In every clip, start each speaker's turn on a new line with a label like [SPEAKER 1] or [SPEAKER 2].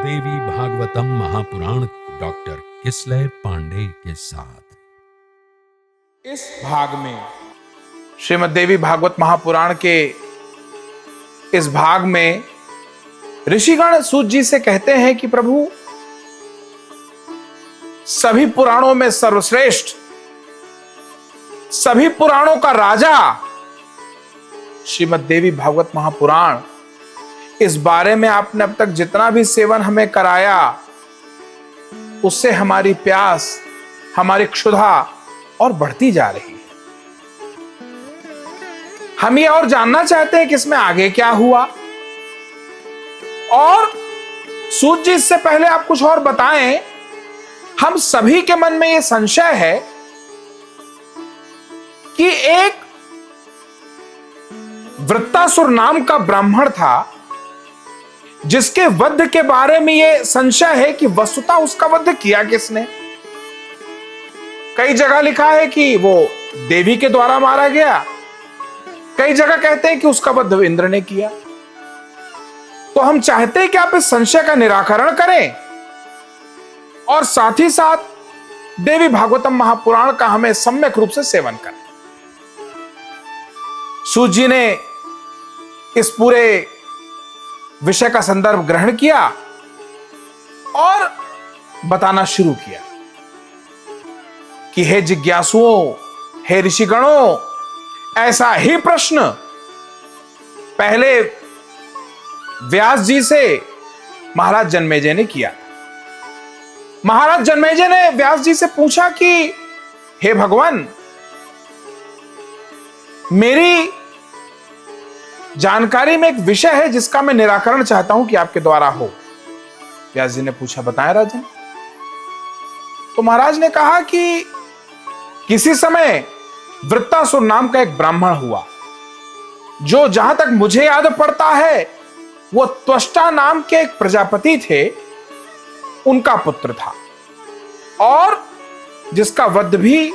[SPEAKER 1] देवी Bhagavatam Mahapuran doctor Kislay Pandey के साथ।
[SPEAKER 2] इस भाग में श्रीमद् देवी भागवत महापुराण के इस भाग में ऋषिगण सूत जी से कहते हैं कि प्रभु, सभी पुराणों में सर्वश्रेष्ठ, सभी पुराणों का राजा श्रीमद् देवी भागवत महापुराण, इस बारे में आपने अब तक जितना भी सेवन हमें कराया, उससे हमारी प्यास, हमारी क्षुधा और बढ़ती जा रही है। हम ये और जानना चाहते हैं कि इसमें आगे क्या हुआ। और सूत जी, इससे पहले आप कुछ और बताएं। हम सभी के मन में यह संशय है कि एक वृत्तासुर नाम का ब्राह्मण था, जिसके वध के बारे में यह संशय है कि वस्तुतः उसका वध किया किसने। कई जगह लिखा है कि वो देवी के द्वारा मारा गया, कई जगह कहते हैं कि उसका वध इंद्र ने किया। तो हम चाहते हैं कि आप इस संशय का निराकरण करें और साथ ही साथ देवी भागवतम महापुराण का हमें सम्यक रूप से सेवन करें। सूत जी ने इस पूरे विषय का संदर्भ ग्रहण किया और बताना शुरू किया कि हे जिज्ञासुओं, हे ऋषिगणों, ऐसा ही प्रश्न पहले व्यास जी से महाराज जन्मेजय ने किया। महाराज जन्मेजय ने व्यास जी से पूछा कि हे भगवान, मेरी जानकारी में एक विषय है जिसका मैं निराकरण चाहता हूं कि आपके द्वारा हो। व्यास जी ने पूछा, बताएं राजन। तो महाराज ने कहा कि किसी समय वृत्तासुर नाम का एक ब्राह्मण हुआ, जो जहां तक मुझे याद पड़ता है वो त्वष्टा नाम के एक प्रजापति थे, उनका पुत्र था, और जिसका वध भी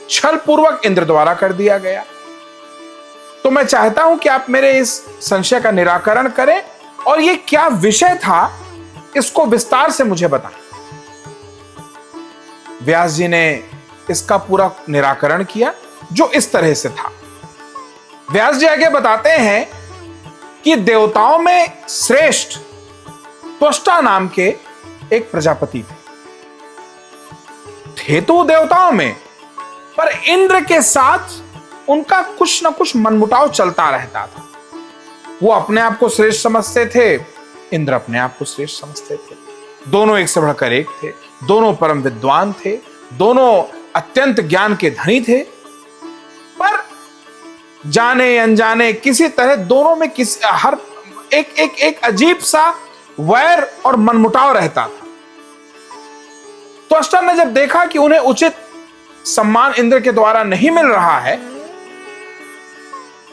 [SPEAKER 2] छल पूर्वक इंद्र द्वारा कर दिया गया। तो मैं चाहता हूं कि आप मेरे इस संशय का निराकरण करें और ये क्या विषय था, इसको विस्तार से मुझे बताएं। व्यास जी ने इसका पूरा निराकरण किया, जो इस तरह से था। व्यास जी आगे बताते हैं कि देवताओं में श्रेष्ठ त्वष्टा नाम के एक प्रजापति थे तो देवताओं में, पर इंद्र के साथ उनका कुछ ना कुछ मनमुटाव चलता रहता था। वो अपने आप को श्रेष्ठ समझते थे, इंद्र अपने आप को श्रेष्ठ समझते थे। दोनों एक से बढ़कर एक थे, दोनों परम विद्वान थे, दोनों अत्यंत ज्ञान के धनी थे, पर जाने अनजाने किसी तरह दोनों में हर एक अजीब सा वैर और मनमुटाव रहता था। तो त्वष्टा ने जब देखा कि उन्हें उचित सम्मान इंद्र के द्वारा नहीं मिल रहा है,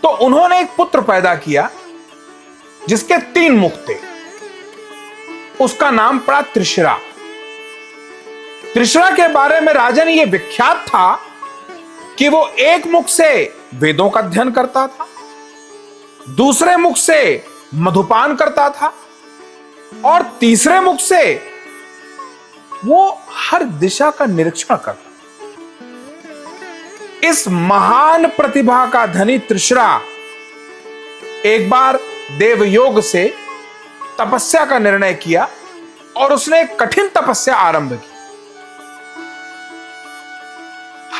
[SPEAKER 2] तो उन्होंने एक पुत्र पैदा किया जिसके 3 मुख थे। उसका नाम पड़ा त्रिशिरा। त्रिशिरा के बारे में राजन ये विख्यात था कि वो एक मुख से वेदों का अध्ययन करता था, दूसरे मुख से मधुपान करता था, और तीसरे मुख से वो हर दिशा का निरीक्षण करता। इस महान प्रतिभा का धनी त्रिशिरा एक बार देवयोग से तपस्या का निर्णय किया और उसने एक कठिन तपस्या आरंभ की।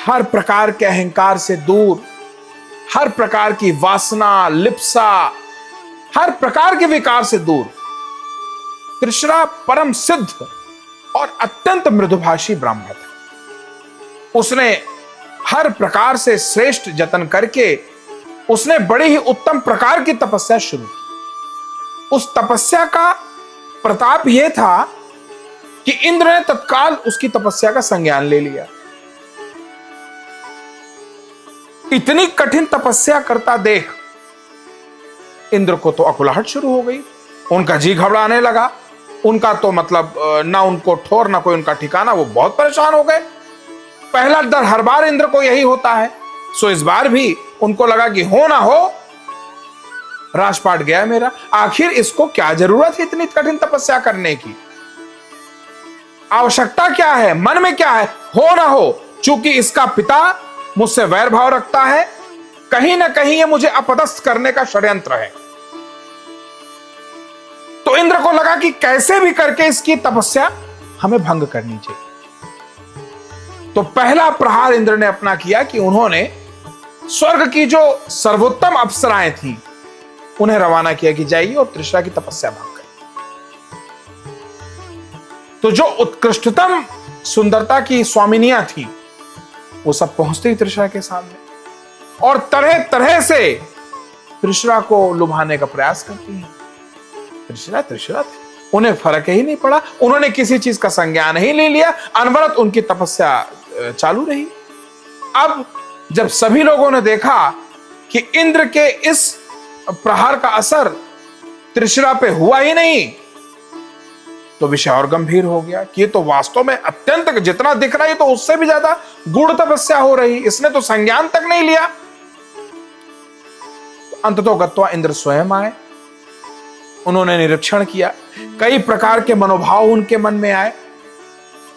[SPEAKER 2] हर प्रकार के अहंकार से दूर, हर प्रकार की वासना, लिप्सा, हर प्रकार के विकार से दूर, त्रिशिरा परम सिद्ध और अत्यंत मृदुभाषी ब्राह्मण था। उसने हर प्रकार से श्रेष्ठ जतन करके उसने बड़ी ही उत्तम प्रकार की तपस्या शुरू की। उस तपस्या का प्रताप यह था कि इंद्र ने तत्काल उसकी तपस्या का संज्ञान ले लिया। इतनी कठिन तपस्या करता देख इंद्र को तो अकुलाहट शुरू हो गई। उनका जी घबराने लगा। उनका तो मतलब ना उनको ठोर ना कोई उनका ठिकाना। वो बहुत परेशान हो गए। पहला डर हर बार इंद्र को यही होता है, सो इस बार भी उनको लगा कि हो ना हो राजपाट गया मेरा। आखिर इसको क्या जरूरत है इतनी कठिन तपस्या करने की। आवश्यकता क्या है, मन में क्या है, हो ना हो, चूंकि इसका पिता मुझसे वैर भाव रखता है, कहीं ना कहीं ये मुझे अपदस्थ करने का षड्यंत्र है। तो इंद्र को लगा कि कैसे भी करके इसकी तपस्या हमें भंग करनी चाहिए। तो पहला प्रहार इंद्र ने अपना किया कि उन्होंने स्वर्ग की जो सर्वोत्तम अप्सराएं थी उन्हें रवाना किया कि जाइए और त्रिशरा की तपस्या भंग करिए। तो जो उत्कृष्टतम सुंदरता की स्वामिनियां थी वो सब पहुंचती ही त्रिशरा के सामने और तरह तरह से त्रिशरा को लुभाने का प्रयास करती हैं। त्रिशरा त्रिशरा थे, उन्हें फर्क ही नहीं पड़ा, उन्होंने किसी चीज का संज्ञान ही नहीं लिया, अनवरत उनकी तपस्या चालू रही। अब जब सभी लोगों ने देखा कि इंद्र के इस प्रहार का असर त्रिशरा पे हुआ ही नहीं, तो विषय और गंभीर हो गया कि ये तो वास्तव में अत्यंत, जितना दिख रहा है तो उससे भी ज्यादा गूढ़ तपस्या हो रही, इसने तो संज्ञान तक नहीं लिया। तो अंततोगत्वा इंद्र स्वयं आए, उन्होंने निरीक्षण किया, कई प्रकार के मनोभाव उनके मन में आए,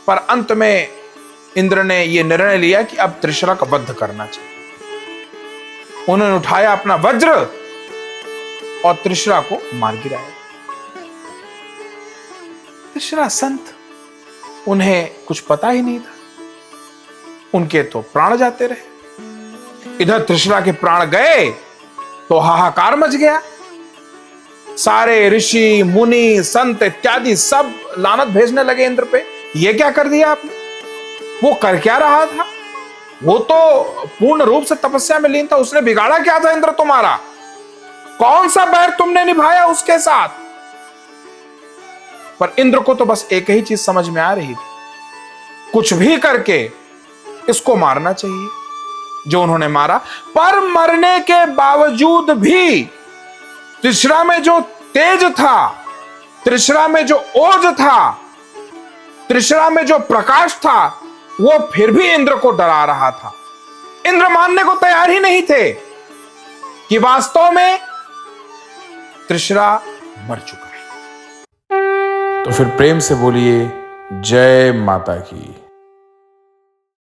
[SPEAKER 2] पर अंत में इंद्र ने यह निर्णय लिया कि अब त्रिशरा का वध करना चाहिए। उन्होंने उठाया अपना वज्र और त्रिशरा को मार गिराया। त्रिशरा संत, उन्हें कुछ पता ही नहीं था, उनके तो प्राण जाते रहे। इधर त्रिशरा के प्राण गए तो हाहाकार मच गया, सारे ऋषि मुनि संत इत्यादि सब लानत भेजने लगे इंद्र पे। ये क्या कर दिया आपने, वो कर क्या रहा था, वो तो पूर्ण रूप से तपस्या में लीन था, उसने बिगाड़ा क्या था इंद्र तुम्हारा, कौन सा बैर तुमने निभाया उसके साथ। पर इंद्र को तो बस एक ही चीज समझ में आ रही थी, कुछ भी करके इसको मारना चाहिए, जो उन्होंने मारा। पर मरने के बावजूद भी त्रिशरा में जो तेज था, त्रिशरा में जो ओज था, त्रिशरा में जो प्रकाश था, वो फिर भी इंद्र को डरा रहा था। इंद्र मानने को तैयार ही नहीं थे कि वास्तव में त्रिशरा मर चुका है। तो फिर प्रेम से बोलिए जय माता की।